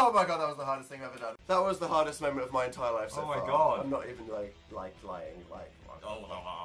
Oh my god, that was the hardest thing I've ever done. That was the hardest moment of my entire life so far. Oh my god. I'm not even like lying,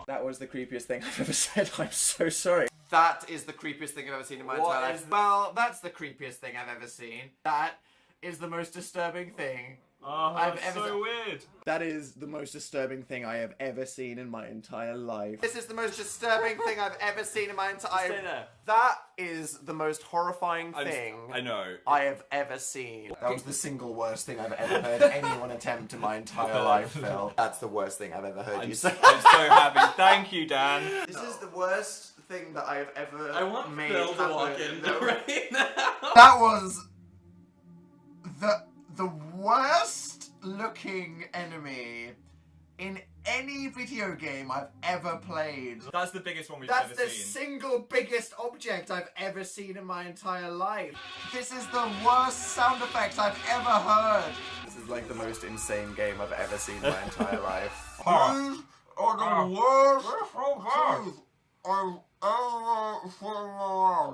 That was the creepiest thing I've ever said. I'm so sorry. That is the creepiest thing I've ever seen in my entire life. Well, that's the creepiest thing I've ever seen. That is the most disturbing thing I've ever so weird. That is the most disturbing thing I have ever seen in my entire life. This is the most disturbing thing I've ever seen in my entire Stay there. That is the most horrifying thing I know. I have ever seen. That was the single worst thing I've ever heard anyone attempt in my entire life, Phil. That's the worst thing I've ever heard you say. I'm so happy. Thank you, Dan. This is the worst thing that I have ever I want made Phil to happen. walk in right now. That was the worst looking enemy in any video game I've ever played. That's the biggest one we've That's ever the seen. single biggest object I've ever seen in my entire life. This is the worst sound effects I've ever heard. This is like the most insane game I've ever seen in my entire life. These are the worst things I've ever seen.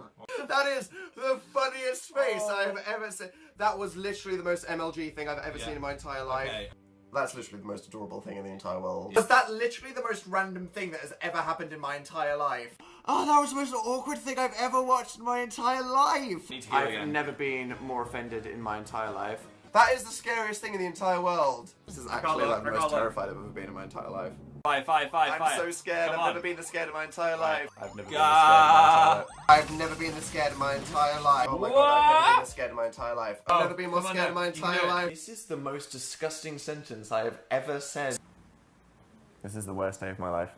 That is the funniest face I've ever seen. That was literally the most MLG thing I've ever seen in my entire life. Okay. That's literally the most adorable thing in the entire world. Was that literally the most random thing that has ever happened in my entire life? Oh, that was the most awkward thing I've ever watched in my entire life. Need to hear I've again. never been more offended in my entire life. That is the scariest thing in the entire world. This is actually like the most terrified I've ever been in my entire life. Five. I'm so scared. Come I've on. never been this scared in my entire life. I've never been this Ah. scared in my entire life. I've never been this scared in my entire life. Oh my god, I've never been this scared in my entire life. I've never been more come on scared in now. my You can entire do it. life. This is the most disgusting sentence I have ever said. This is the worst day of my life.